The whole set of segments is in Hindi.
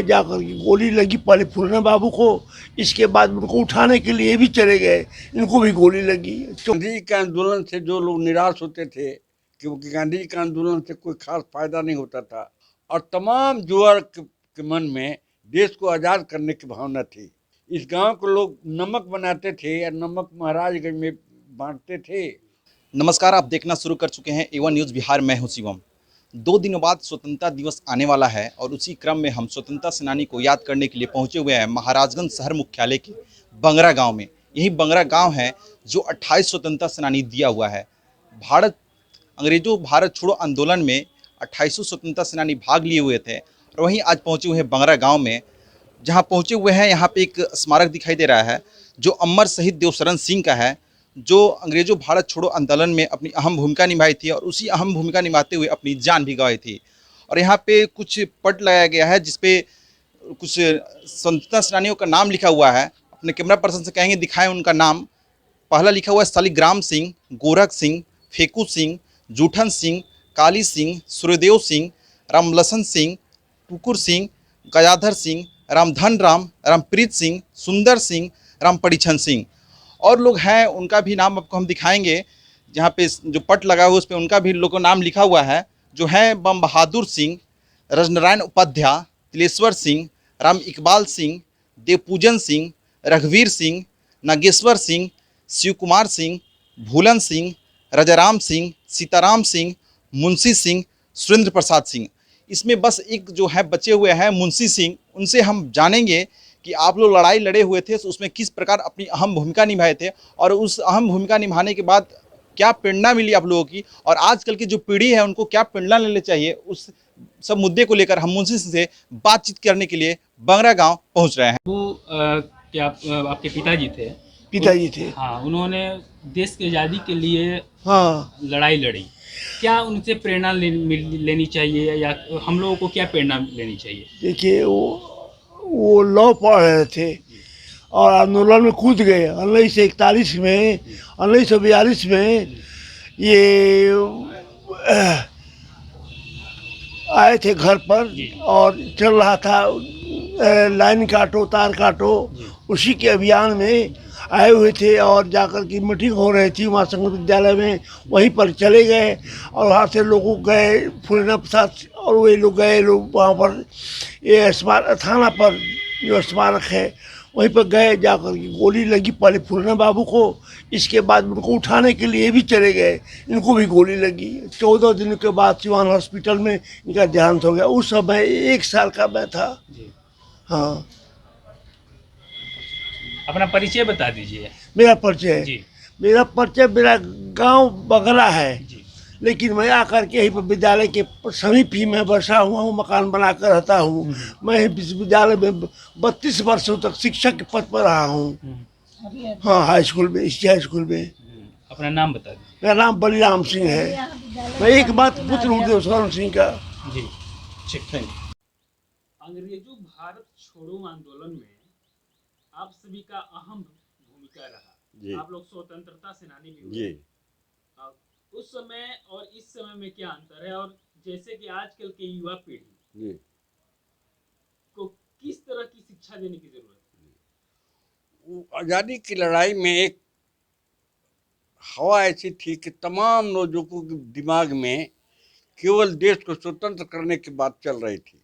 जाकर के गोली लगी पहले फुलना बाबू को, इसके बाद उनको उठाने के लिए भी चले गए, इनको भी गोली लगी। गांधी के आंदोलन से जो लोग निराश होते थे क्योंकि गांधी जी के आंदोलन से कोई खास फायदा नहीं होता था और तमाम युवा के मन में देश को आज़ाद करने की भावना थी। इस गांव को लोग नमक बनाते थे या नमक महाराजगंज में बांटते थे। नमस्कार, आप देखना शुरू कर चुके हैं A1 न्यूज़ बिहार। मैं हूं शिवम। 2 दिनों बाद स्वतंत्रता दिवस आने वाला है और उसी क्रम में हम स्वतंत्रता सेनानी को याद करने के लिए पहुंचे हुए हैं महाराजगंज शहर मुख्यालय के बंगरा गांव में। यही बंगरा गांव है जो 28 स्वतंत्रता सेनानी दिया हुआ है। अंग्रेजों भारत छोड़ो आंदोलन में 28 स्वतंत्रता सेनानी भाग लिए हुए थे और वहीं आज पहुँचे हुए हैं बंगरा गाँव में। जहाँ पहुँचे हुए हैं यहाँ पे एक स्मारक दिखाई दे रहा है जो अमर शहीद देवशरण सिंह का है, जो अंग्रेजों भारत छोड़ो आंदोलन में अपनी अहम भूमिका निभाई थी और उसी अहम भूमिका निभाते हुए अपनी जान भी गंवाई थी। और यहाँ पे कुछ पट लगाया गया है जिसपे कुछ स्वतंत्रता सेनानियों का नाम लिखा हुआ है। अपने कैमरा पर्सन से कहेंगे दिखाएं उनका नाम। पहला लिखा हुआ है शालिग्राम सिंह, गोरख सिंह, फेकू सिंह, जूठन सिंह, काली सिंह, सूर्यदेव सिंह, रामलसन सिंह, टुकुर सिंह, गजाधर सिंह, रामधन राम, रामप्रीत सिंह, सुंदर सिंह, राम परिछन सिंह। और लोग हैं उनका भी नाम आपको हम दिखाएंगे। जहाँ पे जो पट लगा हुआ है उस पर उनका भी लोगों का नाम लिखा हुआ है, जो है बम बहादुर सिंह, रजनारायण उपाध्याय, तिलेश्वर सिंह, राम इकबाल सिंह, देवपूजन सिंह, रघुवीर सिंह, नागेश्वर सिंह, शिव कुमार सिंह, भूलन सिंह, राजाराम सिंह, सीताराम सिंह, मुंशी सिंह, सुरेंद्र प्रसाद सिंह। इसमें बस एक जो है बचे हुए हैं मुंशी सिंह। उनसे हम जानेंगे कि आप लोग लड़ाई लड़े हुए थे तो उसमें किस प्रकार अपनी अहम भूमिका निभाए थे और उस अहम भूमिका निभाने के बाद क्या प्रेरणा मिली आप लोगों की और आजकल की जो पीढ़ी है उनको क्या प्रेरणा लेनी चाहिए, उस सब मुद्दे को लेकर हम मुंशी सिंह से बातचीत करने के लिए बंगरा गांव पहुंच रहे हैं। वो क्या आपके पिताजी थे? पिताजी थे। हाँ, उन्होंने देश की आज़ादी के लिए हाँ, लड़ाई लड़ी। क्या उनसे प्रेरणा लेनी चाहिए या हम लोगों को क्या प्रेरणा लेनी चाहिए? देखिए वो लॉ पढ़ रहे थे और आंदोलन में कूद गए 1941 में। 1942 में ये आए थे घर पर और चल रहा था लाइन काटो तार काटो, उसी के अभियान में आए हुए थे और जाकर की मीटिंग हो रही थी वहाँ संगत विद्यालय में, वहीं पर चले गए और वहाँ से लोग गए फुलना प्रसाद और वे लोग गए लोग वहाँ पर ये थाना पर जो स्मारक है वहीं पर गए। जाकर के गोली लगी पहले फुलना बाबू को, इसके बाद उनको उठाने के लिए भी चले गए, इनको भी गोली लगी। 14 दिन के बाद सिवान हॉस्पिटल में इनका देहांत हो गया। उस समय 1 साल का मैं था। हाँ, अपना परिचय बता दीजिए। मेरा परिचय मेरा गांव बगरा है, लेकिन मैं आकर के यहीं पर विद्यालय के समीप ही मैं बसा हुआ हूँ, मकान बनाकर रहता हूँ। मैं विश्वविद्यालय में 32 वर्षों तक शिक्षक के पद पर रहा हूँ। हाँ, हाई स्कूल में, इसी हाई स्कूल में। अपना नाम बता दीजिए। मेरा नाम बलिराम सिंह है। मैं एक बात पुत्र हूँ देवशरण सिंह का। जी, ठीक, थैंक यू। अंग्रेजों भारत छोड़ो आंदोलन में आप सभी का अहम भूमिका रहा। आप लोग स्वतंत्रता सेनानी भी हुए। उस समय और इस समय में क्या अंतर है और जैसे कि आजकल के युवा पीढ़ी को किस तरह की शिक्षा देने की जरूरत है? आज़ादी की लड़ाई में एक हवा ऐसी थी कि तमाम नौजवानों के दिमाग में केवल देश को स्वतंत्र करने की बात चल रही थी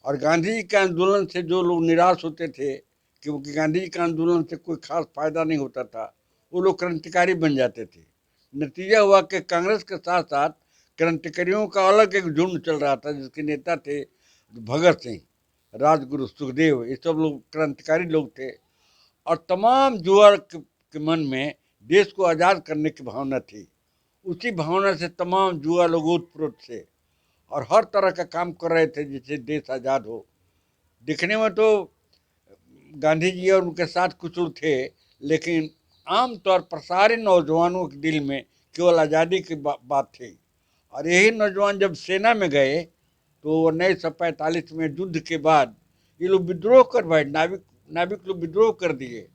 और गांधी जी के आंदोलन से जो लोग निराश होते थे क्योंकि गांधी जी के आंदोलन से कोई खास फायदा नहीं होता था, वो लोग क्रांतिकारी बन जाते थे। नतीजा हुआ कि कांग्रेस के साथ साथ क्रांतिकारियों का अलग एक झुंड चल रहा था जिसके नेता थे भगत सिंह, राजगुरु, सुखदेव। ये सब लोग क्रांतिकारी लोग थे और तमाम युवा के मन में देश को आज़ाद करने की भावना थी। उसी भावना से तमाम युवा लोग ओतप्रोत थे और हर तरह का काम कर रहे थे जिससे देश आज़ाद हो। दिखने में तो गांधी जी और उनके साथ कुछ और थे, लेकिन आमतौर पर सारे नौजवानों के दिल में केवल आज़ादी की बात थी। और यही नौजवान जब सेना में गए तो 1945 में युद्ध के बाद ये लोग विद्रोह कर भाई नाविक लोग विद्रोह कर दिए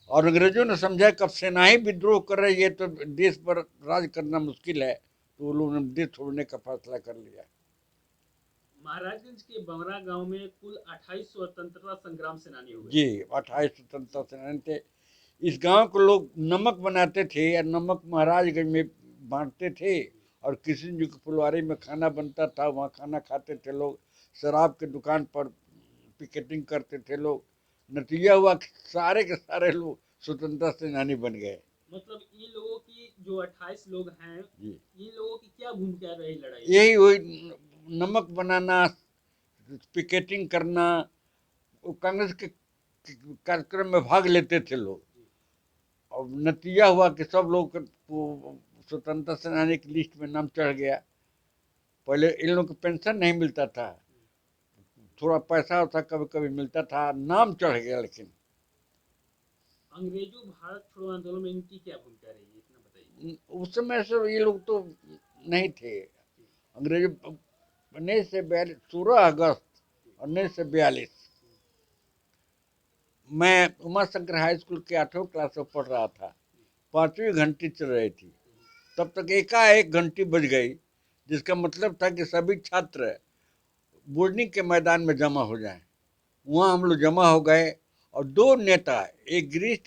और अंग्रेजों ने समझा कि अब सेना ही विद्रोह कर रही है तो देश पर राज करना मुश्किल है, तो वो लोगों ने देश छोड़ने का फैसला कर लिया। महाराजगंज के बमरा गांव में कुल 28 स्वतंत्रता संग्राम सेनानी हुए। जी 28 स्वतंत्रता सेनानी थे। इस गांव को लोग नमक बनाते थे या नमक महाराजगंज में बांटते थे, और किशन जी की फुलवारी में खाना बनता था, वहाँ खाना खाते थे लोग। शराब के दुकान पर पिकेटिंग करते थे लोग। नतीजा हुआ कि सारे के सारे लोग स्वतंत्रता सेनानी बन गए। मतलब इन लोगों की जो 28 लोग हैं, जी इन लोगों की क्या भूमिका रही लड़ाई? यही वही नमक बनाना, पिकेटिंग करना, वो कांग्रेस के कार्यक्रम में भाग लेते थे लोग। और नतीजा हुआ कि सब लोग को स्वतंत्रता सेनानी की लिस्ट में नाम चढ़ गया। पहले इन लोगों को पेंशन नहीं मिलता था, थोड़ा पैसा होता कभी कभी मिलता था, नाम चढ़ गया। लेकिन अंग्रेजों भारत छोड़ो आंदोलन में इनकी क्या भूमिका रही है, इतना बताइए। उस समय से ये लोग तो नहीं थे। अंग्रेज 16 अगस्त 1942 मैं उमा शंकर हाई स्कूल के 8वीं क्लास में पढ़ रहा था। 5वीं घंटी चल रही थी, तब तक एकाएक घंटी बज गई, जिसका मतलब था कि सभी छात्र बोर्डिंग के मैदान में जमा हो जाएं। वहाँ हम लोग जमा हो गए, और दो नेता, एक गिरीश